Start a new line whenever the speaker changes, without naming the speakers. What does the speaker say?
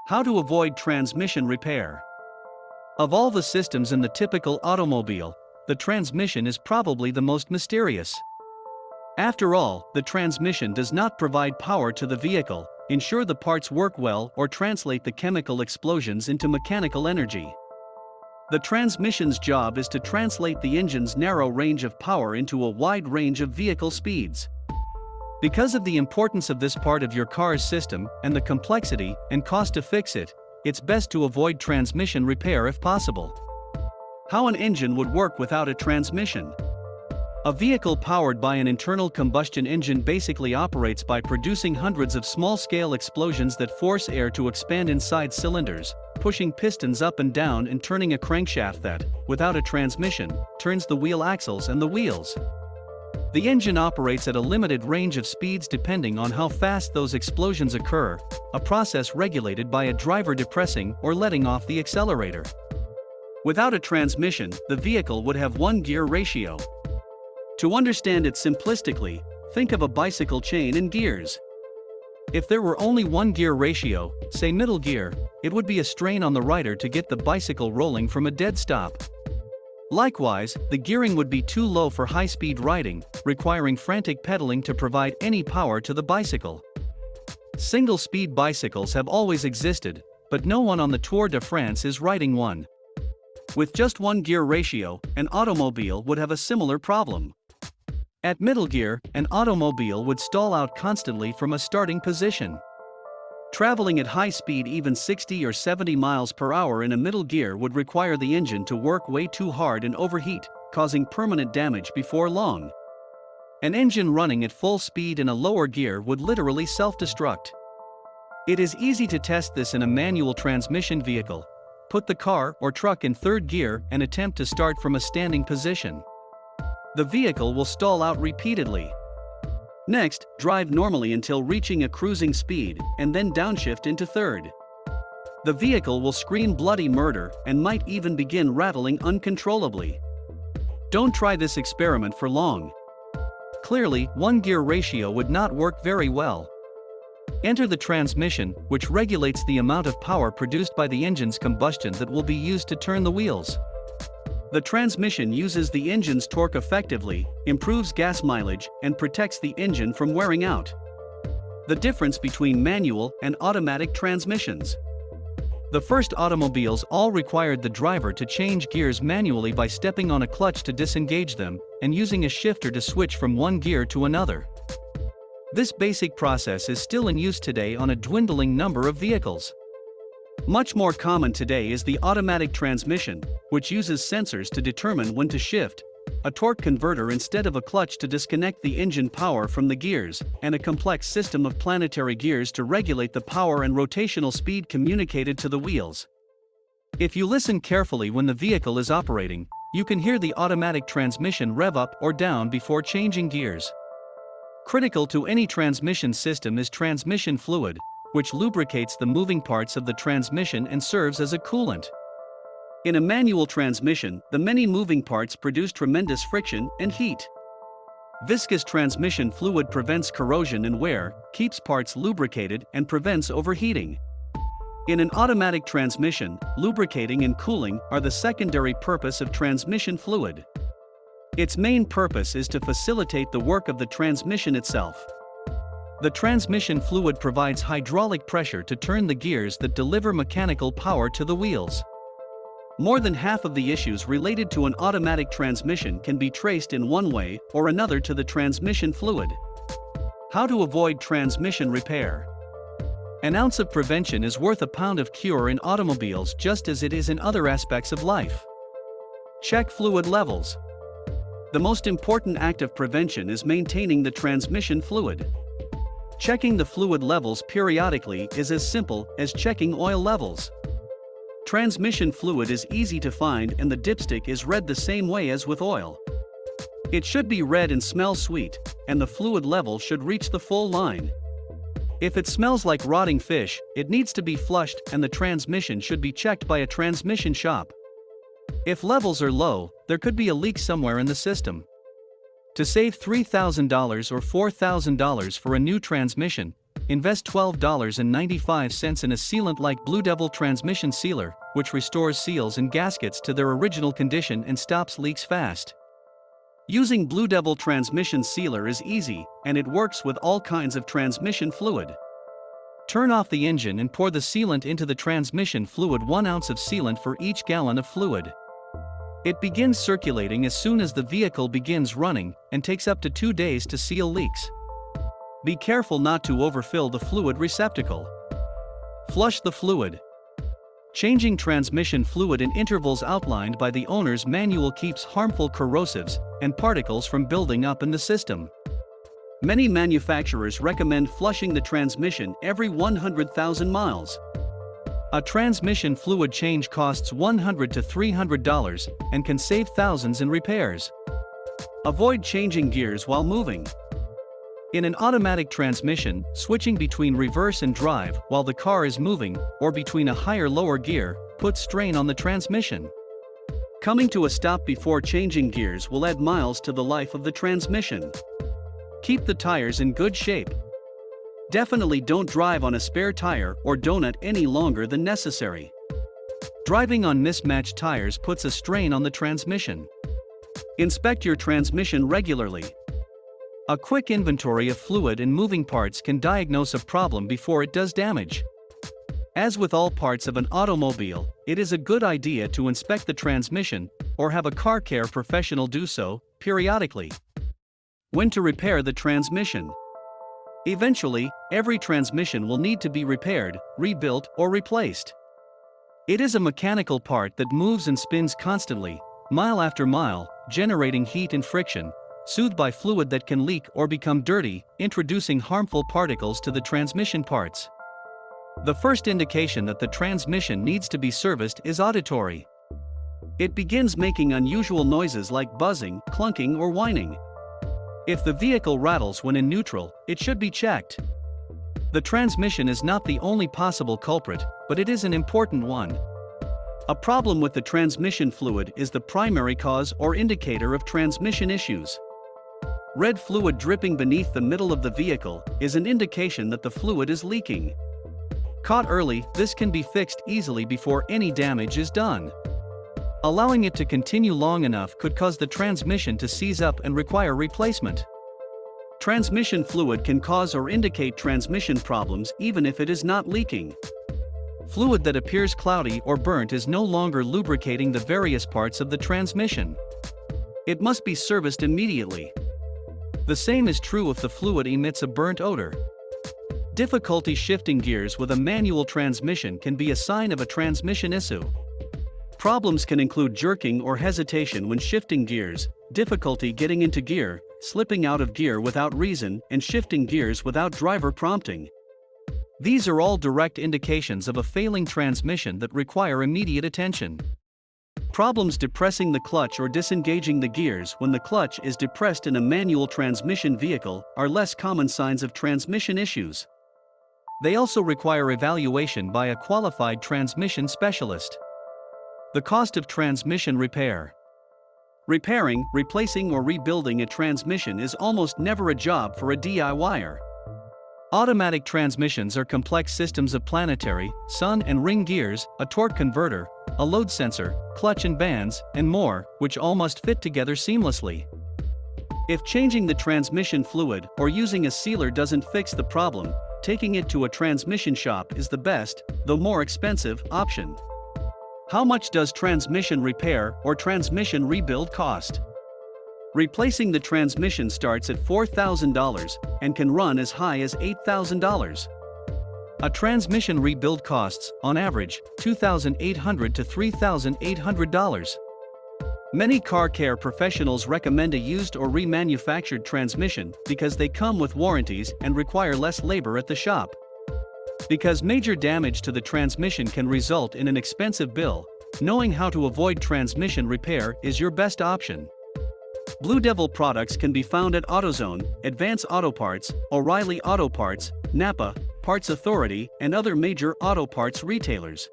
How to avoid transmission repair. Of all the systems in the typical automobile, the transmission is probably the most mysterious. After all, the transmission does not provide power to the vehicle, ensure the parts work well, or translate the chemical explosions into mechanical energy. The transmission's job is to translate the engine's narrow range of power into a wide range of vehicle speeds. Because of the importance of this part of your car's system, and the complexity and cost to fix it, it's best to avoid transmission repair if possible. How an engine would work without a transmission. A vehicle powered by an internal combustion engine basically operates by producing hundreds of small-scale explosions that force air to expand inside cylinders, pushing pistons up and down and turning a crankshaft that, without a transmission, turns the wheel axles and the wheels. The engine operates at a limited range of speeds depending on how fast those explosions occur, a process regulated by a driver depressing or letting off the accelerator. Without a transmission, the vehicle would have one gear ratio. To understand it simplistically, think of a bicycle chain in gears. If there were only one gear ratio, say middle gear, it would be a strain on the rider to get the bicycle rolling from a dead stop. Likewise, the gearing would be too low for high-speed riding, requiring frantic pedaling to provide any power to the bicycle. Single-speed bicycles have always existed, but no one on the Tour de France is riding one. With just one gear ratio, an automobile would have a similar problem. At middle gear, an automobile would stall out constantly from a starting position. Traveling at high speed, even 60 or 70 miles per hour in a middle gear, would require the engine to work way too hard and overheat, causing permanent damage before long. An engine running at full speed in a lower gear would literally self-destruct. It is easy to test this in a manual transmission vehicle. Put the car or truck in third gear and attempt to start from a standing position. The vehicle will stall out repeatedly. Next, drive normally until reaching a cruising speed, and then downshift into third. The vehicle will scream bloody murder and might even begin rattling uncontrollably. Don't try this experiment for long. Clearly, one gear ratio would not work very well. Enter the transmission, which regulates the amount of power produced by the engine's combustion that will be used to turn the wheels. The transmission uses the engine's torque effectively, improves gas mileage, and protects the engine from wearing out. The difference between manual and automatic transmissions. The first automobiles all required the driver to change gears manually by stepping on a clutch to disengage them, and using a shifter to switch from one gear to another. This basic process is still in use today on a dwindling number of vehicles. Much more common today is the automatic transmission, which uses sensors to determine when to shift, a torque converter instead of a clutch to disconnect the engine power from the gears, and a complex system of planetary gears to regulate the power and rotational speed communicated to the wheels. If you listen carefully when the vehicle is operating, you can hear the automatic transmission rev up or down before changing gears. Critical to any transmission system is transmission fluid, which lubricates the moving parts of the transmission and serves as a coolant. In a manual transmission, the many moving parts produce tremendous friction and heat. Viscous transmission fluid prevents corrosion and wear, keeps parts lubricated, and prevents overheating. In an automatic transmission, lubricating and cooling are the secondary purpose of transmission fluid. Its main purpose is to facilitate the work of the transmission itself. The transmission fluid provides hydraulic pressure to turn the gears that deliver mechanical power to the wheels. More than half of the issues related to an automatic transmission can be traced in one way or another to the transmission fluid. How to avoid transmission repair. An ounce of prevention is worth a pound of cure in automobiles, just as it is in other aspects of life. Check fluid levels. The most important act of prevention is maintaining the transmission fluid. Checking the fluid levels periodically is as simple as checking oil levels. Transmission fluid is easy to find, and the dipstick is read the same way as with oil. It should be red and smell sweet, and the fluid level should reach the full line. If it smells like rotting fish, it needs to be flushed, and the transmission should be checked by a transmission shop. If levels are low, there could be a leak somewhere in the system. To save $3,000 or $4,000 for a new transmission, invest $12.95 in a sealant like BlueDevil Transmission Sealer, which restores seals and gaskets to their original condition and stops leaks fast. Using BlueDevil Transmission Sealer is easy, and it works with all kinds of transmission fluid. Turn off the engine and pour the sealant into the transmission fluid. 1 ounce of sealant for each gallon of fluid. It begins circulating as soon as the vehicle begins running, and takes up to 2 days to seal leaks. Be careful not to overfill the fluid receptacle. Flush the fluid. Changing transmission fluid in intervals outlined by the owner's manual keeps harmful corrosives and particles from building up in the system. Many manufacturers recommend flushing the transmission every 100,000 miles. A transmission fluid change costs $100 to $300 and can save thousands in repairs. Avoid changing gears while moving. In an automatic transmission, switching between reverse and drive while the car is moving, or between a higher-lower gear, puts strain on the transmission. Coming to a stop before changing gears will add miles to the life of the transmission. Keep the tires in good shape. Definitely don't drive on a spare tire or donut any longer than necessary. Driving on mismatched tires puts a strain on the transmission. Inspect your transmission regularly. A quick inventory of fluid and moving parts can diagnose a problem before it does damage. As with all parts of an automobile, it is a good idea to inspect the transmission, or have a car care professional do so, periodically. When to repair the transmission. Eventually, every transmission will need to be repaired, rebuilt, or replaced. It is a mechanical part that moves and spins constantly, mile after mile, generating heat and friction, soothed by fluid that can leak or become dirty, introducing harmful particles to the transmission parts. The first indication that the transmission needs to be serviced is auditory. It begins making unusual noises like buzzing, clunking, or whining. If the vehicle rattles when in neutral, it should be checked. The transmission is not the only possible culprit, but it is an important one. A problem with the transmission fluid is the primary cause or indicator of transmission issues. Red fluid dripping beneath the middle of the vehicle is an indication that the fluid is leaking. Caught early, this can be fixed easily before any damage is done. Allowing it to continue long enough could cause the transmission to seize up and require replacement. Transmission fluid can cause or indicate transmission problems even if it is not leaking. Fluid that appears cloudy or burnt is no longer lubricating the various parts of the transmission. It must be serviced immediately. The same is true if the fluid emits a burnt odor. Difficulty shifting gears with a manual transmission can be a sign of a transmission issue. Problems can include jerking or hesitation when shifting gears, difficulty getting into gear, slipping out of gear without reason, and shifting gears without driver prompting. These are all direct indications of a failing transmission that require immediate attention. Problems depressing the clutch or disengaging the gears when the clutch is depressed in a manual transmission vehicle are less common signs of transmission issues. They also require evaluation by a qualified transmission specialist. The cost of transmission repair. Repairing, replacing, or rebuilding a transmission is almost never a job for a DIYer. Automatic transmissions are complex systems of planetary, sun and ring gears, a torque converter, a load sensor, clutch and bands, and more, which all must fit together seamlessly. If changing the transmission fluid or using a sealer doesn't fix the problem, taking it to a transmission shop is the best, though more expensive, option. How much does transmission repair or transmission rebuild cost? Replacing the transmission starts at $4,000 and can run as high as $8,000. A transmission rebuild costs, on average, $2,800 to $3,800. Many car care professionals recommend a used or remanufactured transmission because they come with warranties and require less labor at the shop. Because major damage to the transmission can result in an expensive bill, knowing how to avoid transmission repair is your best option. BlueDevil products can be found at AutoZone, Advance Auto Parts, O'Reilly Auto Parts, Napa, Parts Authority, and other major auto parts retailers.